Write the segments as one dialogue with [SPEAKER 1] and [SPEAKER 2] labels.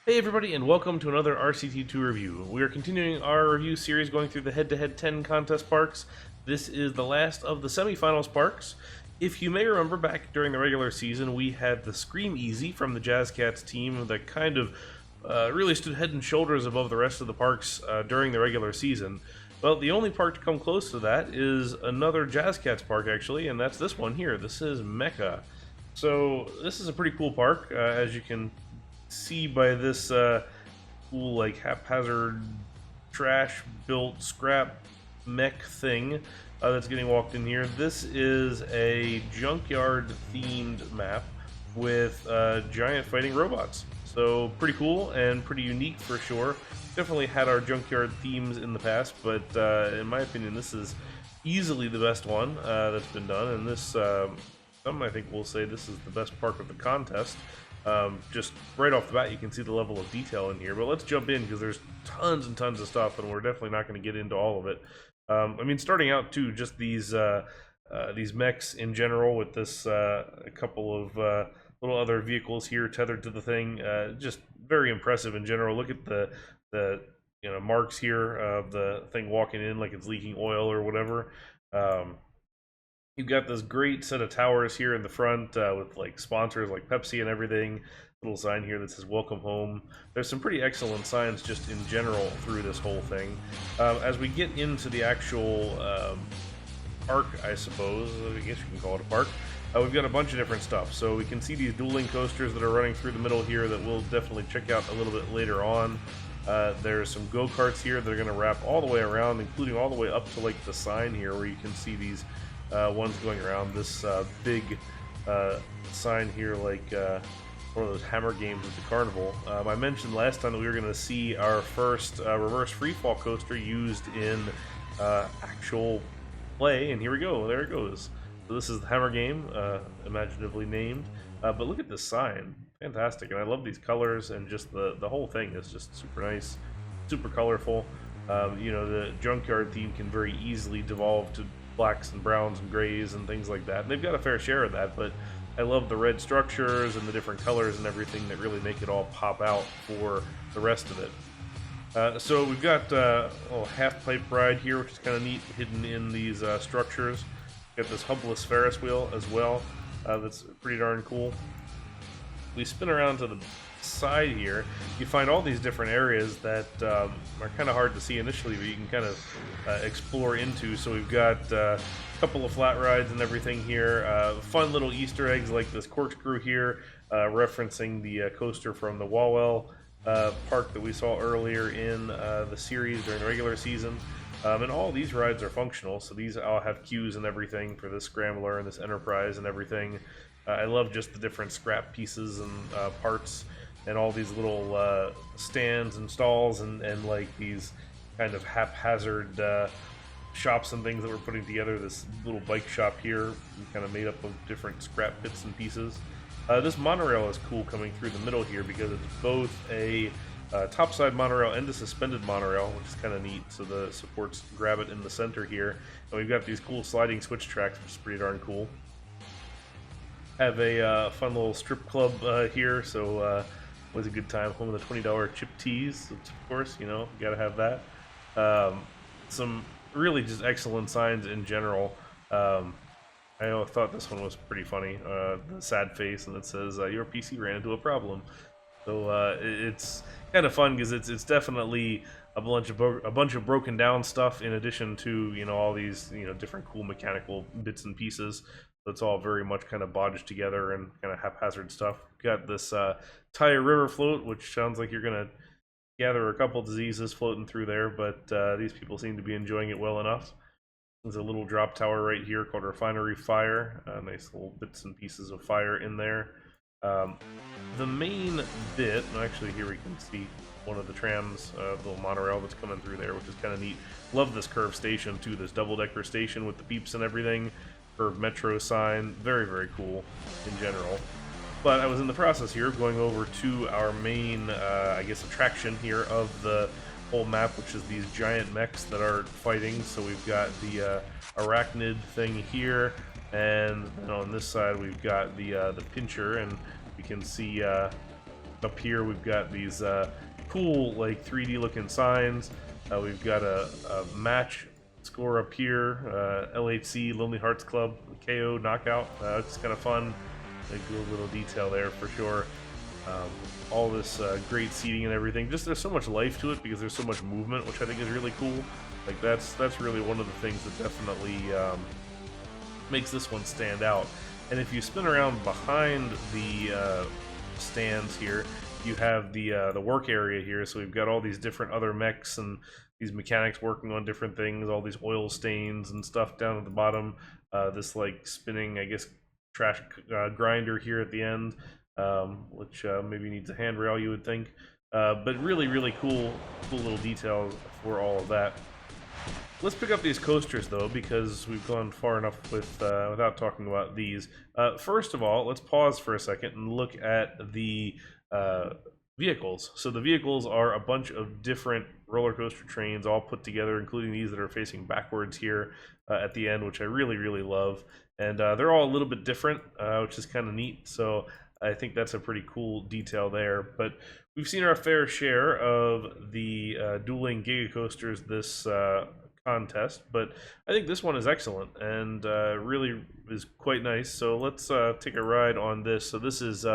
[SPEAKER 1] Hey everybody, and welcome to another RCT2 review. We are continuing our review series going through the head-to-head 10 contest parks. This is the last of the semifinals parks. If you may remember, back during the regular season, we had the Scream Easy from the Jazz Cats team that kind of really stood head and shoulders above the rest of the parks during the regular season. Well, the only park to come close to that is another Jazz Cats park, actually, and that's this one here. This is Mecca. So this is a pretty cool park, as you can see by this cool, like, haphazard trash built scrap mech thing that's getting walked in here. This is a junkyard themed map with giant fighting robots. So pretty cool and pretty unique for sure. Definitely had our junkyard themes in the past, but in my opinion, this is easily the best one that's been done. And this, some I think will say this is the best park of the contest. Just right off the bat, you can see the level of detail in here. But let's jump in because there's tons and tons of stuff, and we're definitely not going to get into all of it. I mean, starting out too, just these mechs in general with this a couple of little other vehicles here tethered to the thing. Just very impressive in general. Look at the marks here of the thing walking in like it's leaking oil or whatever. You've got this great set of towers here in the front with like sponsors like Pepsi and everything. Little sign here that says "Welcome Home." There's some pretty excellent signs just in general through this whole thing. As we get into the actual park, I suppose, I guess you can call it a park, we've got a bunch of different stuff. So we can see these dueling coasters that are running through the middle here that we'll definitely check out a little bit later on. There's some go-karts here that are going to wrap all the way around, including all the way up to like the sign here where you can see these ones going around. This big sign here, like one of those hammer games at the carnival. I mentioned last time that we were going to see our first reverse freefall coaster used in actual play, and here we go. There it goes. So this is the hammer game, imaginatively named. But look at this sign. Fantastic. And I love these colors, and just the whole thing is just super nice, super colorful. The junkyard theme can very easily devolve to blacks and browns and grays and things like that. And they've got a fair share of that, but I love the red structures and the different colors and everything that really make it all pop out for the rest of it. So we've got a little half-pipe ride here, which is kind of neat, hidden in these structures. Got this hubless Ferris wheel as well. That's pretty darn cool. We spin around to the side here, you find all these different areas that are kind of hard to see initially, but you can kind of explore into. So we've got a couple of flat rides and everything here. Fun little Easter eggs like this corkscrew here, referencing the coaster from the Wawel park that we saw earlier in the series during the regular season. And all these rides are functional, so these all have queues and everything for this Scrambler and this Enterprise and everything. I love just the different scrap pieces and parts and all these little stands and stalls and like these kind of haphazard shops and things that we're putting together. This little bike shop here, kind of made up of different scrap bits and pieces. This monorail is cool coming through the middle here because it's both a topside monorail and a suspended monorail, which is kind of neat. So the supports grab it in the center here. And we've got these cool sliding switch tracks, which is pretty darn cool. Have a fun little strip club here, so was a good time. Home of the $20 chip teas, of course, gotta have that. Some really just excellent signs in general. I thought this one was pretty funny. The sad face, and it says your PC ran into a problem. So it's kind of fun because it's definitely a bunch of broken down stuff in addition to all these different cool mechanical bits and pieces. So it's all very much kind of bodged together and kind of haphazard stuff. Got this Tire River float, which sounds like you're gonna gather a couple diseases floating through there, but these people seem to be enjoying it well enough. There's a little drop tower right here called Refinery Fire. Nice little bits and pieces of fire in there. The main bit, and actually here we can see one of the trams, the little monorail that's coming through there, which is kind of neat. Love this curved station too, this double-decker station with the peeps and everything. Curved metro sign, very, very cool in general. But I was in the process here of going over to our main, I guess, attraction here of the whole map, which is these giant mechs that are fighting. So we've got the arachnid thing here, and then on this side we've got the pincher, and we can see Up here we've got these cool like 3D looking signs. We've got a match score up here, LHC, Lonely Hearts Club, KO, knockout. It's kind of fun. Like a little detail there for sure. All this great seating and everything. Just there's so much life to it because there's so much movement, which I think is really cool. Like that's really one of the things that definitely makes this one stand out. And if you spin around behind the stands here, you have the work area here. So we've got all these different other mechs and these mechanics working on different things, all these oil stains and stuff down at the bottom. This like spinning, I guess, trash grinder here at the end, which maybe needs a handrail, you would think. But really cool little details for all of that. Let's pick up these coasters though, because we've gone far enough with without talking about these. First of all, let's pause for a second and look at the vehicles. So the vehicles are a bunch of different roller coaster trains all put together, including these that are facing backwards here at the end, which I really love. And they're all a little bit different, which is kind of neat. So I think that's a pretty cool detail there. But we've seen our fair share of the dueling Giga Coasters this contest, but I think this one is excellent and really is quite nice. So let's take a ride on this. So this is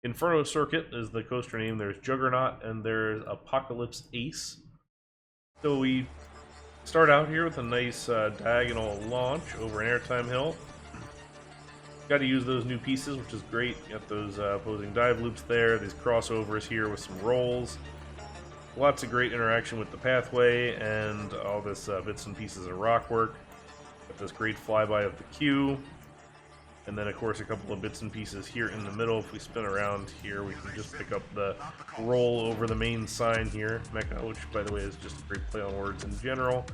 [SPEAKER 1] Inferno Circuit is the coaster name. There's Juggernaut and there's Apocalypse Ace. So we start out here with a nice diagonal launch over an airtime hill. Got to use those new pieces, which is great. Got those opposing dive loops there, these crossovers here with some rolls. Lots of great interaction with the pathway and all this bits and pieces of rock work. Got this great flyby of the queue. And then, of course, a couple of bits and pieces here in the middle. If we spin around here, we can just pick up the roll over the main sign here, Mecca, which, by the way, is just a great play on words in general.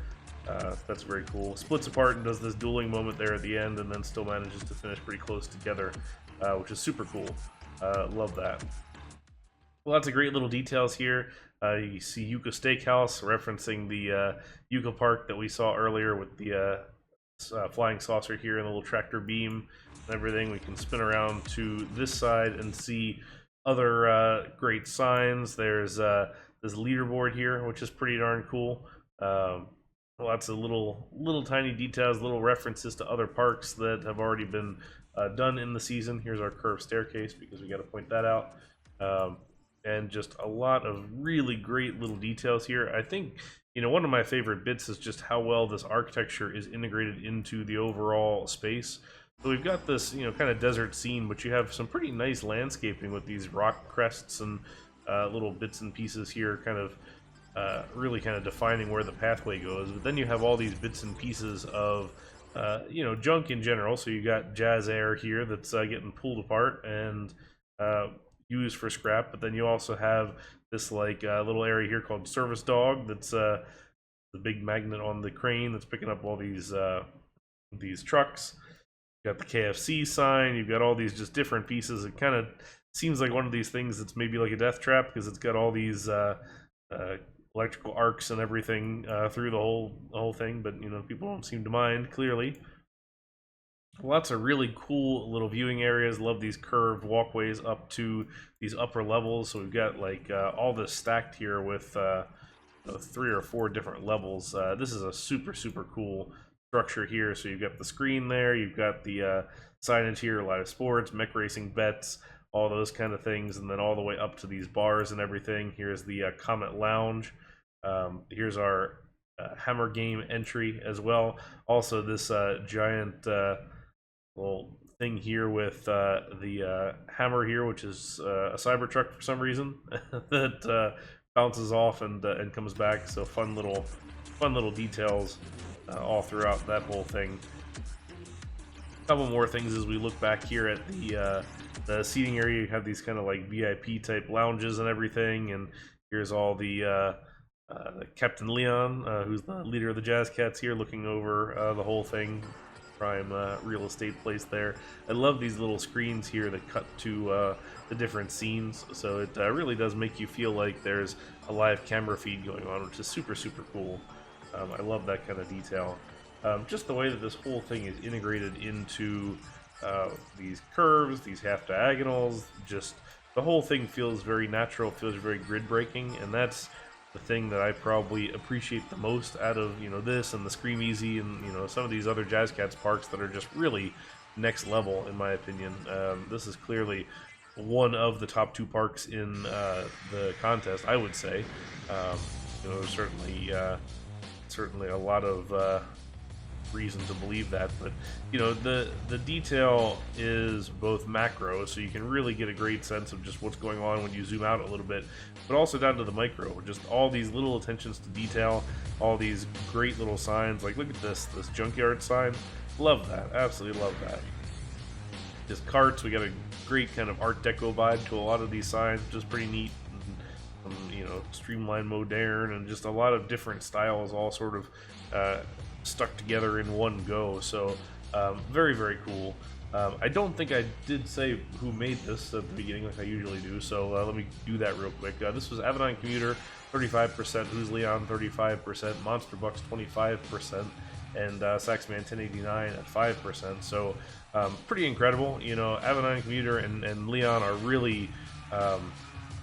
[SPEAKER 1] That's very cool. Splits apart and does this dueling moment there at the end, and then still manages to finish pretty close together, which is super cool. Love that. Lots of great little details here. You see Yucca Steakhouse referencing the Yucca Park that we saw earlier with the flying saucer here and the little tractor beam and everything. We can spin around to this side and see other great signs. There's this leaderboard here, which is pretty darn cool. Lots of little tiny details, little references to other parks that have already been done in the season. Here's our curved staircase because we got to point that out. And just a lot of really great little details here. I think, you know, one of my favorite bits is just how well this architecture is integrated into the overall space. So we've got this, you know, kind of desert scene, but you have some pretty nice landscaping with these rock crests and little bits and pieces here, kind of really kind of defining where the pathway goes. But then you have all these bits and pieces of, you know, junk in general. So you got Jazz Air here that's getting pulled apart and used for scrap, but then you also have this like little area here called Service Dog that's the big magnet on the crane that's picking up all these trucks. You got the KFC sign, you've got all these just different pieces. It kind of seems like one of these things that's maybe like a death trap because it's got all these electrical arcs and everything through the whole thing, but you know, people don't seem to mind, clearly. Lots of really cool little viewing areas. Love these curved walkways up to these upper levels. So we've got like all this stacked here with 3 or 4 different levels. This is a super cool structure here. So you've got the screen there, you've got the signage here, live sports, mech racing bets, all those kind of things, and then all the way up to these bars and everything. Here's the Comet Lounge. Here's our Hammer Game entry as well. Also this giant little thing here with the hammer here, which is a Cybertruck for some reason that bounces off and comes back. So fun little details all throughout that whole thing. A couple more things as we look back here at the seating area. You have these kind of like VIP type lounges and everything, and here's all the Captain Leon, who's the leader of the Jazz Cats here, looking over the whole thing. Prime real estate place there. I love these little screens here that cut to the different scenes, so it really does make you feel like there's a live camera feed going on, which is super cool. I love that kind of detail. Just the way that this whole thing is integrated into these curves, these half diagonals, just the whole thing feels very natural, feels very grid breaking, and that's the thing that I probably appreciate the most out of, you know, this and the Scream Easy and, you know, some of these other Jazz Cats parks that are just really next level in my opinion. This is clearly one of the top 2 parks in the contest, I would say. You know, certainly a lot of reason to believe that, but you know, the detail is both macro, so you can really get a great sense of just what's going on when you zoom out a little bit, but also down to the micro, just all these little attentions to detail, all these great little signs. Like, look at this junkyard sign. Love that, absolutely love that. Just carts, we got a great kind of art deco vibe to a lot of these signs, just pretty neat. You know, streamlined, modern, and just a lot of different styles all sort of stuck together in one go. So very, very cool. I don't think I did say who made this at the beginning like I usually do, so let me do that real quick. This was Avenine Commuter, 35%, Who's Leon, 35%, Monster Bucks, 25%, and Saxman 1089 at 5%. So pretty incredible. You know, Avenine Commuter and Leon are really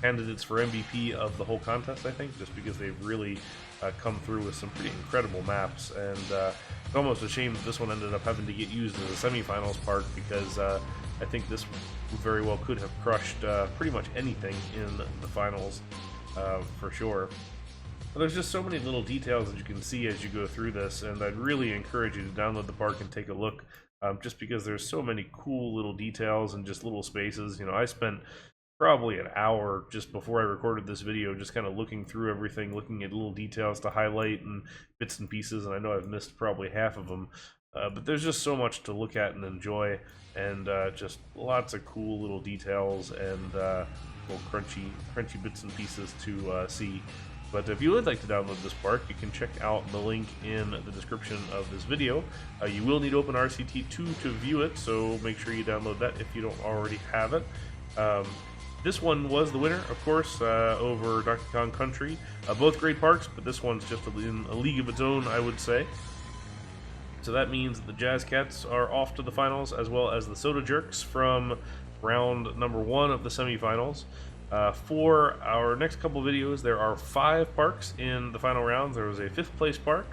[SPEAKER 1] candidates for MVP of the whole contest, I think, just because they've really come through with some pretty incredible maps. And it's almost a shame that this one ended up having to get used as a semifinals park, because I think this very well could have crushed pretty much anything in the finals for sure. But there's just so many little details that you can see as you go through this, and I'd really encourage you to download the park and take a look, just because there's so many cool little details and just little spaces. You know, I spent probably an hour just before I recorded this video just kind of looking through everything, looking at little details to highlight and bits and pieces, and I know I've missed probably half of them, but there's just so much to look at and enjoy, and just lots of cool little details and little crunchy bits and pieces to see. But if you would like to download this park, you can check out the link in the description of this video. You will need to open RCT2 to view it, so make sure you download that if you don't already have it. This one was the winner, of course, over Donkey Kong Country. Both great parks, but this one's just in a league of its own, I would say. So that means the Jazz Cats are off to the finals, as well as the Soda Jerks from round number 1 of the semifinals. For our next couple videos, there are 5 parks in the final rounds. There was a 5th place park,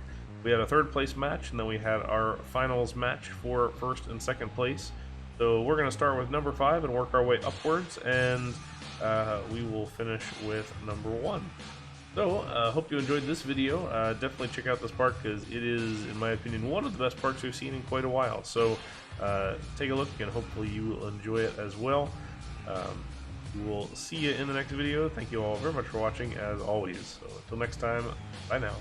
[SPEAKER 1] we had a 3rd place match, and then we had our finals match for 1st and 2nd place. So we're going to start with number 5 and work our way upwards, and we will finish with number 1. So, hope you enjoyed this video. Definitely check out this park, because it is, in my opinion, one of the best parks we've seen in quite a while. So, take a look, and hopefully you will enjoy it as well. We will see you in the next video. Thank you all very much for watching, as always. So, until next time, bye now.